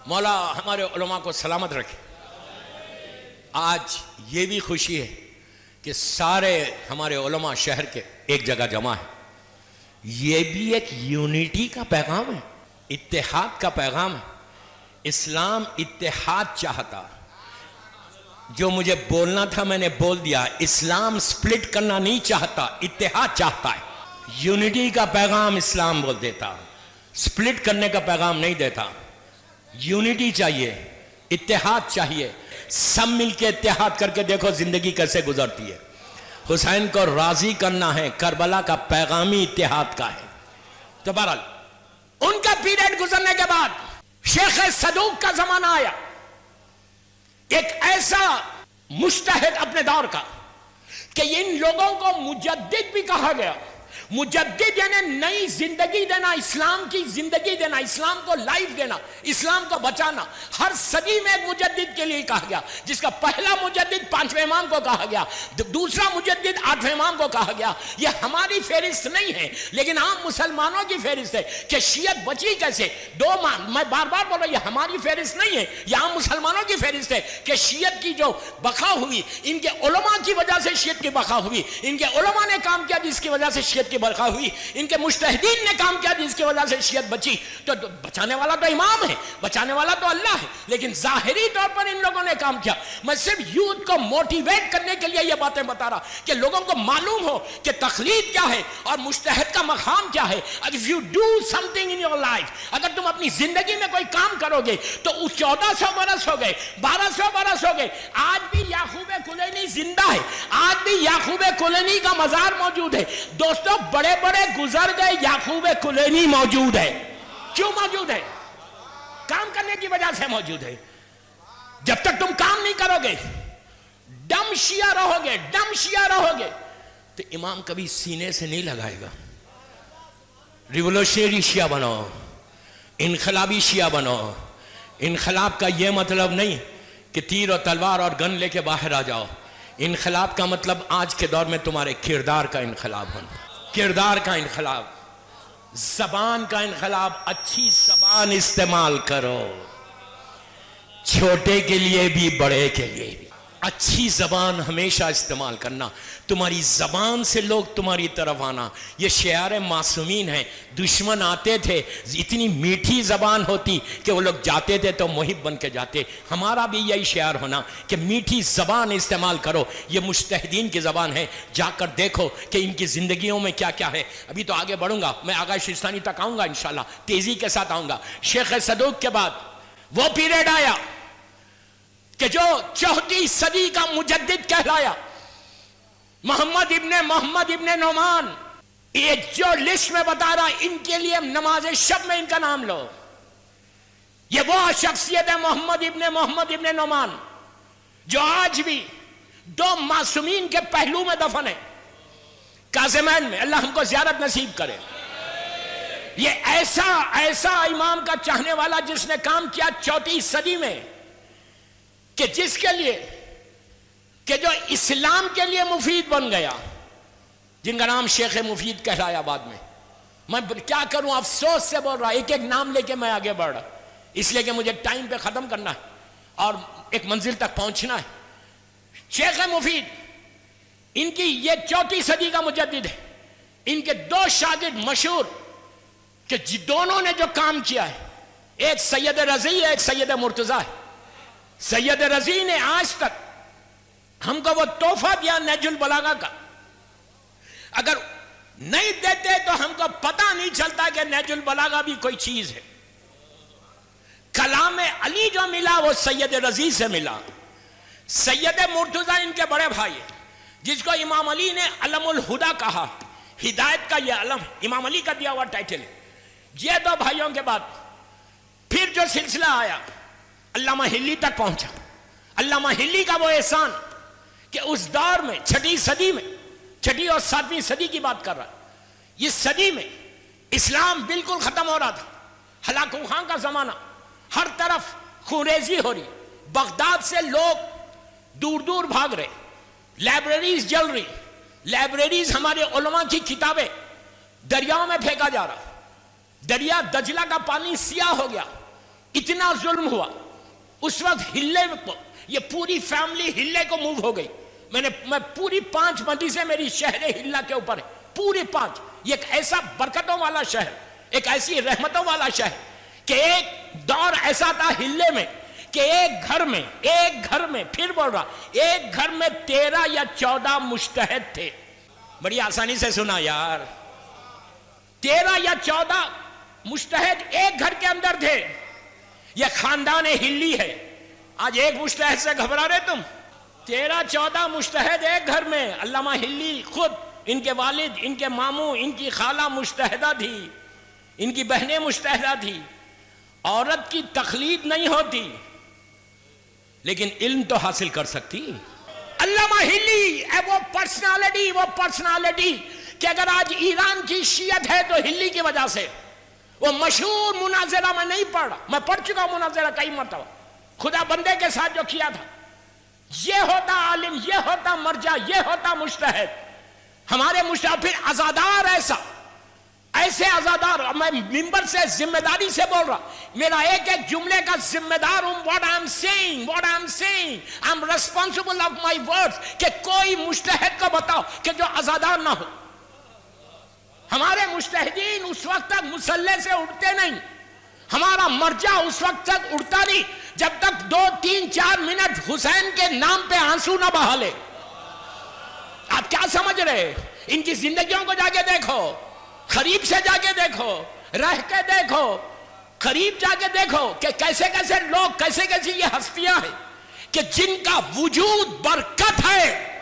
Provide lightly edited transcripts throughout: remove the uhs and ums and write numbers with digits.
مولا ہمارے علماء کو سلامت رکھے۔ آج یہ بھی خوشی ہے کہ سارے ہمارے علماء شہر کے ایک جگہ جمع ہیں۔ یہ بھی ایک یونٹی کا پیغام ہے، اتحاد کا پیغام ہے۔ اسلام اتحاد چاہتا، جو مجھے بولنا تھا میں نے بول دیا۔ اسلام سپلٹ کرنا نہیں چاہتا، اتحاد چاہتا ہے۔ یونٹی کا پیغام اسلام بول دیتا، سپلٹ کرنے کا پیغام نہیں دیتا۔ یونٹی چاہیے، اتحاد چاہیے، سب مل کے اتحاد کر کے دیکھو زندگی کیسے گزرتی ہے۔ حسین کو راضی کرنا ہے، کربلا کا پیغامی اتحاد کا ہے۔ تو بہرحال ان کا پیریڈ گزرنے کے بعد شیخ صدوق کا زمانہ آیا، ایک ایسا مجتہد اپنے دور کا کہ ان لوگوں کو مجدد بھی کہا گیا۔ مجدد یعنی نئی زندگی دینا، اسلام کی زندگی دینا، اسلام کو لائف دینا، اسلام کو بچانا۔ ہر صدی میں ایک مجدد کے لیے کہا گیا، جس کا پہلا مجدد 5ویں امام کو کہا گیا، دوسرا مجدد 8ویں امام کو کہا گیا۔ یہ ہماری فہرست نہیں ہے، لیکن عام مسلمانوں کی فہرست ہے کہ شیعت بچی کیسے۔ میں بار بار بول رہا ہوں، یہ ہماری فہرست نہیں ہے، یہ عام مسلمانوں کی فہرست ہے کہ شیعت کی جو بقا ہوئی، ان کے علماء کی وجہ سے شیعت کی بقا ہوئی، ان کے علماء نے کام کیا جس کی وجہ سے شیعت کی برقع ہوئی، ان کے مجتہدین نے کام کیا جس کی وجہ سے شیعت بچی۔ تو بچانے والا تو امام ہے، بچانے والا تو اللہ ہے، لیکن ظاہری طور پر ان لوگوں نے کام کیا۔ میں صرف یوتھ کو موٹیویٹ کرنے کے لیے یہ باتیں بتا رہا کہ لوگوں کو معلوم ہو کہ تقلید کیا ہے اور مجتہد کا مقام کیا ہے۔ If you do something in your life، اگر تم اپنی زندگی میں کوئی کام کرو گے تو 1400 برس ہو گئے، 1200 برس ہو گئے، آج بھی یعقوب کلینی زندہ ہے، آج بھی یعقوب کلینی کا مزار موجود ہے۔ دوستو بڑے بڑے گزر گئے، یعقوب کلینی موجود ہے۔ کیوں موجود ہے؟ کام کرنے کی وجہ سے موجود ہے۔ جب تک تم کام نہیں کرو گے، ڈم شیعہ رہو گے، ڈم شیعہ رہو گے، تو امام کبھی سینے سے نہیں لگائے گا۔ ریولوشنری شیعہ بنو، انقلابی شیعہ بنو۔ انقلاب کا یہ مطلب نہیں کہ تیر اور تلوار اور گن لے کے باہر آ جاؤ۔ انقلاب کا مطلب آج کے دور میں تمہارے کردار کا انقلاب ہونا، کردار کا انقلاب، زبان کا انقلاب۔ اچھی زبان استعمال کرو، چھوٹے کے لیے بھی بڑے کے لیے بھی اچھی زبان ہمیشہ استعمال کرنا۔ تمہاری زبان سے لوگ تمہاری طرف آنا، یہ شعار معصومین ہے۔ دشمن آتے تھے، اتنی میٹھی زبان ہوتی کہ وہ لوگ جاتے تھے تو محب بن کے جاتے۔ ہمارا بھی یہی شعار ہونا کہ میٹھی زبان استعمال کرو۔ یہ مجتہدین کی زبان ہے، جا کر دیکھو کہ ان کی زندگیوں میں کیا کیا ہے۔ ابھی تو آگے بڑھوں گا، میں آغا شیستانی تک آؤں گا انشاءاللہ، تیزی کے ساتھ آؤں گا۔ شیخ صدوق کے بعد وہ پیریڈ آیا کہ جو 4 صدی کا مجدد کہلایا، محمد ابن نعمان۔ یہ جو لسٹ میں بتا رہا، ان کے لیے نماز شب میں ان کا نام لو۔ یہ وہ شخصیت ہے محمد ابن نعمان جو آج بھی 2 معصومین کے پہلو میں دفن ہے، کاظمین میں۔ اللہ ہم کو زیارت نصیب کرے۔ یہ ایسا امام کا چاہنے والا جس نے کام کیا 4 صدی میں، کہ جس کے لیے کہ جو اسلام کے لیے مفید بن گیا، جن کا نام شیخ مفید کہلایا بعد میں۔ میں کیا کروں، افسوس سے بول رہا، ایک ایک نام لے کے میں آگے بڑھ رہا، اس لیے کہ مجھے ٹائم پہ ختم کرنا ہے اور ایک منزل تک پہنچنا ہے۔ شیخ مفید ان کی یہ 4 صدی کا مجدد ہے۔ ان کے 2 شاگرد مشہور کہ دونوں نے جو کام کیا ہے، ایک سید رضی ہے، ایک سید مرتضیٰ ہے۔ سید رضی نے آج تک ہم کو وہ تحفہ دیا نہج البلاغہ کا، اگر نہیں دیتے تو ہم کو پتہ نہیں چلتا کہ نہج البلاغہ بھی کوئی چیز ہے۔ کلام علی جو ملا وہ سید رضی سے ملا۔ سید مرتضیٰ ان کے بڑے بھائی ہیں، جس کو امام علی نے علم الہدا کہا، ہدایت کا یہ علم امام علی کا دیا ہوا ٹائٹل ہے۔ یہ 2 بھائیوں کے بعد پھر جو سلسلہ آیا، علامہ ہلی تک پہنچا۔ علامہ ہلی کا وہ احسان کہ اس دور میں 6 صدی میں، 6 اور 7ویں صدی کی بات کر رہا ہے، اس صدی میں اسلام بالکل ختم ہو رہا تھا۔ ہلاکو خان کا زمانہ، ہر طرف خونریزی ہو رہی، بغداد سے لوگ دور دور بھاگ رہے، لائبریریز جل رہی، لائبریریز ہمارے علماء کی کتابیں دریاؤں میں پھینکا جا رہا، دریا دجلہ کا پانی سیاہ ہو گیا، اتنا ظلم ہوا اس وقت، ہلے یہ پوری فیملی ہلے کو موو ہو گئی. میں پوری 5 مدرسے میری شہر ہلا کے اوپر ہے، پوری 5. یہ ایک ایسا برکتوں والا شہر، ایک ایسی رحمتوں والا شہر کہ ایک دور ایسا تھا ہلے میں کہ ایک گھر میں پھر بول رہا، ایک گھر میں 13 یا 14 مجتہد تھے. بڑی آسانی سے سنا یار، 13 یا 14 مجتہد ایک گھر کے اندر تھے. یہ خاندان ہلی ہے. آج ایک مجتہد سے گھبرا رہے تم؟ 13-14 مجتہد ایک گھر میں. علامہ ہلی خود، ان کے والد، ان کے ماموں، ان کی خالہ مجتہدہ تھی، ان کی بہنیں مجتہدہ تھی. عورت کی تقلید نہیں ہوتی لیکن علم تو حاصل کر سکتی. علامہ ہلی وہ پرسنالٹی کہ اگر آج ایران کی شیعت ہے تو ہلی کی وجہ سے. وہ مشہور مناظرہ میں نہیں پڑھ رہا، میں پڑھ چکا مناظرہ کئی مرتبہ، خدا بندے کے ساتھ جو کیا تھا. یہ ہوتا عالم، یہ ہوتا مرجع، یہ ہوتا مجتہد. ہمارے مجتہد پھر عزادار، ایسے عزادار. میں ممبر سے ذمہ داری سے بول رہا، میرا ایک ایک جملے کا ذمہ دار ہوں. what I'm saying I'm responsible of my words. کہ کوئی مجتہد کو بتاؤ کہ جو عزادار نہ ہو. ہمارے مجتہدین اس وقت تک مصلی سے اٹھتے نہیں. ہمارا مرجع اس وقت تک اٹھتا نہیں جب تک 2-3-4 منٹ حسین کے نام پہ آنسو نہ بہا لے. آپ کیا سمجھ رہے؟ ان کی زندگیوں کو جا کے دیکھو، قریب سے جا کے دیکھو، رہ کے دیکھو، قریب جا کے دیکھو کہ کیسے کیسے لوگ، کیسے کیسے یہ ہستیاں ہیں کہ جن کا وجود برکت ہے،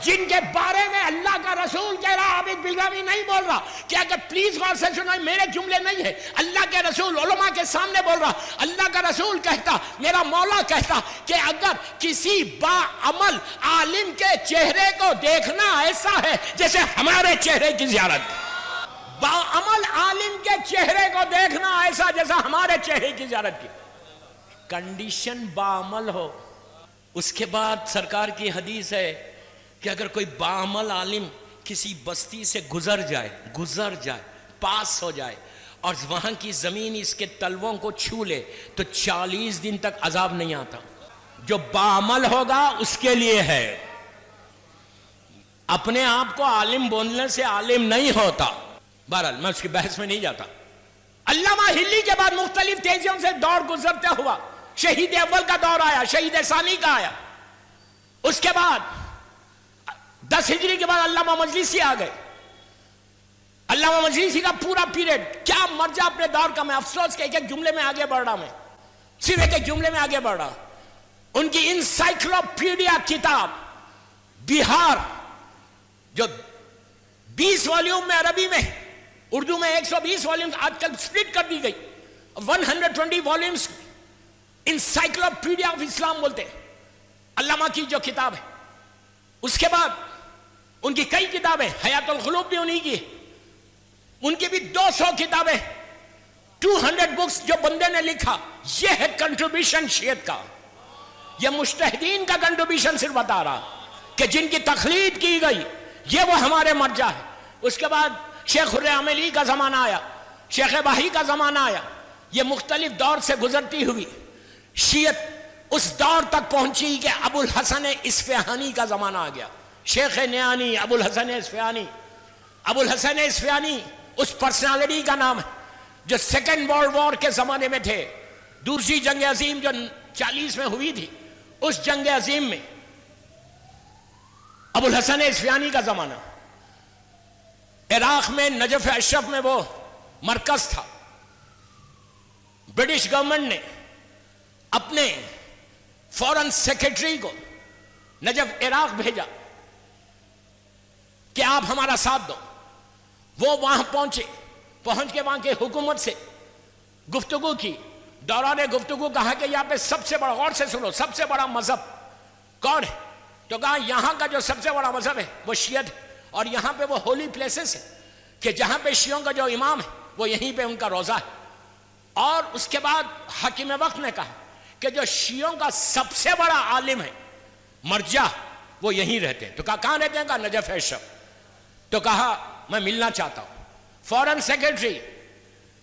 جن کے بارے میں اللہ کا رسول کہہ رہا. عابد بلگامی نہیں بول رہا کہ اگر پلیز غور سے سنو، میرے جملے نہیں ہے، اللہ کے رسول علماء کے سامنے بول رہا. اللہ کا رسول کہتا، میرا مولا کہتا کہ اگر کسی با عمل عالم کے چہرے کو دیکھنا ایسا ہے جیسے ہمارے چہرے کی زیارت. با عمل عالم کے چہرے کو دیکھنا ایسا جیسا ہمارے چہرے کی زیارت کی. کنڈیشن با عمل ہو. اس کے بعد سرکار کی حدیث ہے کہ اگر کوئی باعمل عالم کسی بستی سے گزر جائے پاس ہو جائے اور وہاں کی زمین اس کے تلووں کو چھو لے تو 40 دن تک عذاب نہیں آتا. جو باعمل ہوگا اس کے لیے ہے. اپنے آپ کو عالم بولنے سے عالم نہیں ہوتا. بہرحال میں اس کی بحث میں نہیں جاتا. علامہ ہلی کے بعد مختلف تیزیوں سے دور گزرتا ہوا شہید اول کا دور آیا، شہید ثانی کا آیا. اس کے بعد 10 ہجری کے بعد علامہ مجلسی آ گئے. علامہ مجلسی کا پورا پیریڈ کیا مرجع اپنے دور کا. میں افسوس کہ ایک جملے میں آگے بڑھ رہا، میں صرف ایک جملے میں آگے بڑھ رہا. ان کی انسائکلوپیڈیا کتاب بہار جو 20 والیوم میں عربی میں، اردو میں 120 والیوم، آج کل سپلٹ کر دی گئی. 120 والیومز انسائکلوپیڈیا آف اسلام بولتے ہیں علامہ کی جو کتاب ہے. اس کے بعد ان کی کئی کتابیں، حیات القلوب بھی انہی کی، ان کی بھی 200 کتابیں، 200 بکس جو بندے نے لکھا. یہ ہے کنٹریبیوشن شیعت کا. یہ مجتہدین کا کنٹریبیوشن صرف بتا رہا کہ جن کی تخلید کی گئی یہ وہ ہمارے مرجع ہے. اس کے بعد شیخ الرحملی کا زمانہ آیا، شیخ باہی کا زمانہ آیا. یہ مختلف دور سے گزرتی ہوئی شیعت اس دور تک پہنچی کہ ابو الحسن اصفہانی کا زمانہ آ گیا. شیخ نیانی ابو الحسن اصفہانی. ابو الحسن اصفہانی اس پرسنالٹی کا نام ہے جو سیکنڈ ورلڈ وار کے زمانے میں تھے. دوسری جنگ عظیم جو 40 میں ہوئی تھی، اس جنگ عظیم میں ابو الحسن اصفہانی کا زمانہ. عراق میں نجف اشرف میں وہ مرکز تھا. برٹش گورنمنٹ نے اپنے فورن سیکرٹری کو نجف عراق بھیجا کہ آپ ہمارا ساتھ دو. وہ وہاں پہنچ کے وہاں کے حکومت سے گفتگو کی. دوران گفتگو کہا کہ یہاں پہ سب سے بڑا، غور سے سنو، سب سے بڑا مذہب کون ہے؟ تو کہا یہاں کا جو سب سے بڑا مذہب ہے وہ شیعت ہے، اور یہاں پہ وہ ہولی پلیسز ہے کہ جہاں پہ شیعوں کا جو امام ہے وہ یہیں پہ ان کا روزہ ہے. اور اس کے بعد حاکم وقت نے کہا کہ جو شیعوں کا سب سے بڑا عالم ہے، مرجع، وہ یہیں رہتے ہیں. تو کہا کہاں رہتے ہیں؟ کہا نجف اشرف. تو کہا میں ملنا چاہتا ہوں. فورن سیکرٹری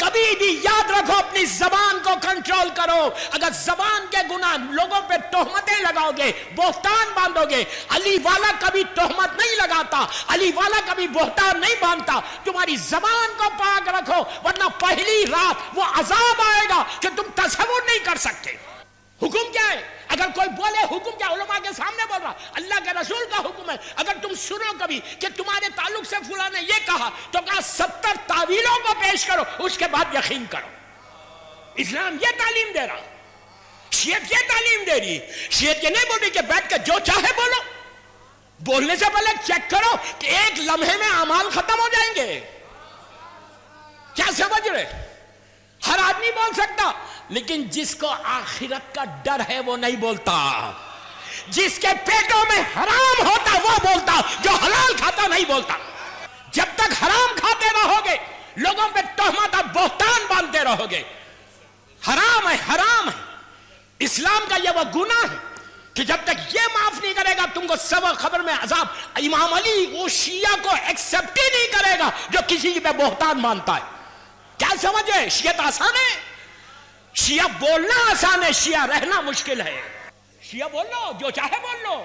کبھی بھی یاد رکھو اپنی زبان کو کنٹرول کرو. اگر زبان کے گناہ لوگوں پہ تہمتیں لگاؤ گے, بہتان باندھو گے, علی والا کبھی تہمت نہیں لگاتا, علی والا کبھی بہتان نہیں باندھتا. تمہاری زبان کو پاک رکھو ورنہ پہلی رات وہ عذاب آئے گا کہ تم تصور نہیں کر سکتے. حکم کیا ہے؟ اگر کوئی بولے حکم کیا, علماء کے سامنے بول رہا, اللہ کے رسول کا حکم ہے. اگر تم سنو کبھی کہ تمہارے تعلق سے فلاں نے یہ کہا تو کہا 70 تعویلوں کو پیش کرو, اس کے بعد یقین کرو. اسلام یہ تعلیم دے رہا, شیعت یہ تعلیم دے رہی. شیعت یہ نہیں بول رہی کہ بیٹھ کے جو چاہے بولو, بولنے سے پہلے چیک کرو کہ ایک لمحے میں اعمال ختم ہو جائیں گے. کیا سمجھ رہے؟ ہر آدمی بول سکتا, لیکن جس کو آخرت کا ڈر ہے وہ نہیں بولتا. جس کے پیٹوں میں حرام ہوتا وہ بولتا, جو حلال کھاتا نہیں بولتا. جب تک حرام کھاتے رہو گے, لوگوں پہ تہمت اور بہتان باندھتے رہو گے. حرام ہے, حرام ہے. اسلام کا یہ وہ گناہ ہے کہ جب تک یہ معاف نہیں کرے گا تم کو سبا خبر میں عذاب. امام علی وہ شیعہ کو ایکسپٹ ہی نہیں کرے گا جو کسی پہ بہتان مانتا ہے. کیا سمجھے؟ شیعت آسان ہے, شیعہ بولنا آسان ہے, شیعہ رہنا مشکل ہے. شیعہ بول لو, جو چاہے بول لو.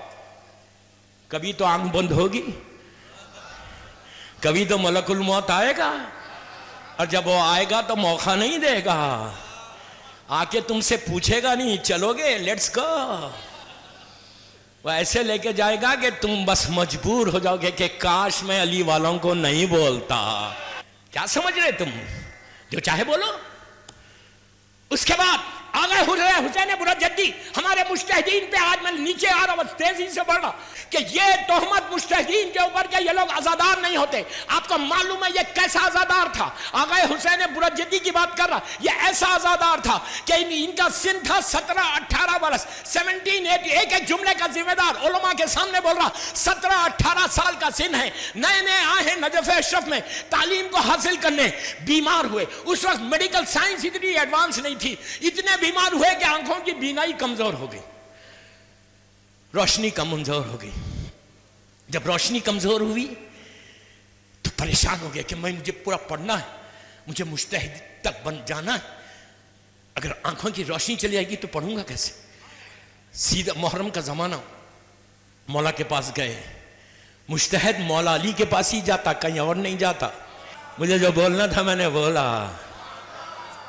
کبھی تو آنکھ بند ہوگی, کبھی تو ملک الموت آئے گا, اور جب وہ آئے گا تو موقع نہیں دے گا. آ کے تم سے پوچھے گا نہیں چلو گے, لیٹس گو. وہ ایسے لے کے جائے گا کہ تم بس مجبور ہو جاؤ گے کہ کاش میں علی والوں کو نہیں بولتا. کیا سمجھ رہے تم؟ جو چاہے بولو. اس کے بعد آگے حسین برجدی, ہمارے مجتہدین پہ, آج میں نیچے آ رہا ہوں تیزی سے بڑھ رہا, کہ یہ تہمت مجتہدین کے اوپر کہ یہ لوگ عزادار نہیں ہوتے. آپ کو معلوم ہے یہ کیسا عزادار تھا؟ آگے حسین برجدی کی بات کر رہا, یہ ایسا عزادار تھا کہ ان کا سن تھا 17-18 برس, 17 ایک جملے کا ذمہ دار علماء کے سامنے بول رہا, 17-18 سال کا سن ہے, نئے نئے آئے ہیں نجف اشرف میں تعلیم کو حاصل کرنے, بیمار ہوئے. اس وقت میڈیکل سائنس اتنی ایڈوانس نہیں تھی, اتنے بیمار ہوئے کہ آنکھوں کی بینائی کمزور ہو گئی, روشنی کمزور ہو گئی. جب روشنی کمزور ہوئی تو پریشان ہو گیا کہ مجھے پورا پڑھنا ہے, مجھے مجتہد تک بن جانا ہے, اگر آنکھوں کی روشنی چلی جائے گی تو پڑھوں گا کیسے؟ سیدھا محرم کا زمانہ, مولا کے پاس گئے. مجتہد مولا علی کے پاس ہی جاتا, کہیں اور نہیں جاتا. مجھے جو بولنا تھا میں نے بولا.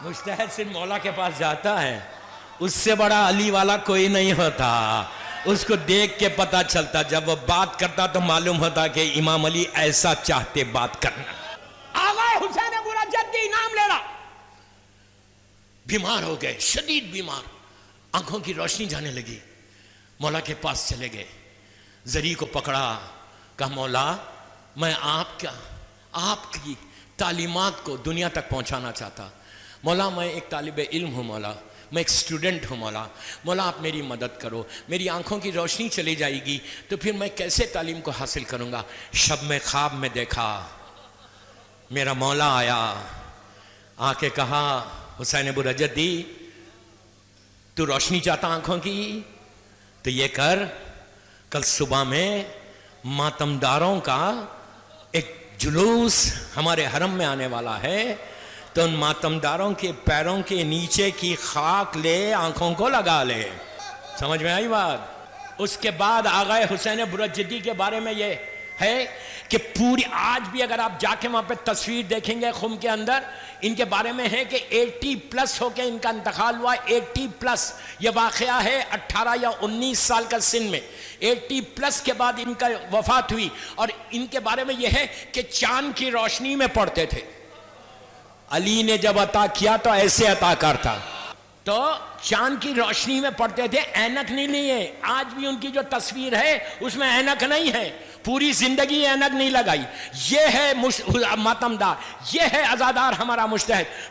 مجتہد صرف مولا کے پاس جاتا ہے, اس سے بڑا علی والا کوئی نہیں ہوتا. اس کو دیکھ کے پتا چلتا, جب وہ بات کرتا تو معلوم ہوتا کہ امام علی ایسا چاہتے بات کرنا. آغا حسین برجدی نام لے رہا, بیمار ہو گئے, شدید بیمار, آنکھوں کی روشنی جانے لگی. مولا کے پاس چلے گئے, زری کو پکڑا, کہا مولا میں آپ کی تعلیمات کو دنیا تک پہنچانا چاہتا. مولا میں ایک طالب علم ہوں, مولا میں ایک اسٹوڈنٹ ہوں, مولا آپ میری مدد کرو, میری آنکھوں کی روشنی چلی جائے گی تو پھر میں کیسے تعلیم کو حاصل کروں گا. شب میں خواب میں دیکھا, میرا مولا آیا, آ کے کہا حسین برجدی تو روشنی چاہتا آنکھوں کی تو یہ کر, کل صبح میں ماتمداروں کا ایک جلوس ہمارے حرم میں آنے والا ہے, تو ان ماتمداروں کے پیروں کے نیچے کی خاک لے, آنکھوں کو لگا لے. سمجھ میں آئی بات؟ اس کے بعد آغا حسین برجدی کے بارے میں یہ ہے کہ پوری آج بھی اگر آپ جا کے وہاں پہ تصویر دیکھیں گے خم کے اندر, ان کے بارے میں ہے کہ 80+ ہو کے ان کا انتقال ہوا. 80+, یہ واقعہ ہے 18 یا 19 سال کا سن میں. 80+ کے بعد ان کا وفات ہوئی, اور ان کے بارے میں یہ ہے کہ چاند کی روشنی میں پڑھتے تھے. علی نے جب عطا کیا تو ایسے عطا کرتا, تو چاند کی روشنی میں پڑھتے تھے, اینک نہیں لیے. آج بھی ان کی جو تصویر ہے اس میں اینک نہیں ہے, پوری زندگی اینک نہیں لگائی. یہ ہے ماتمدار, یہ ہے عزادار ہمارا مجتہد.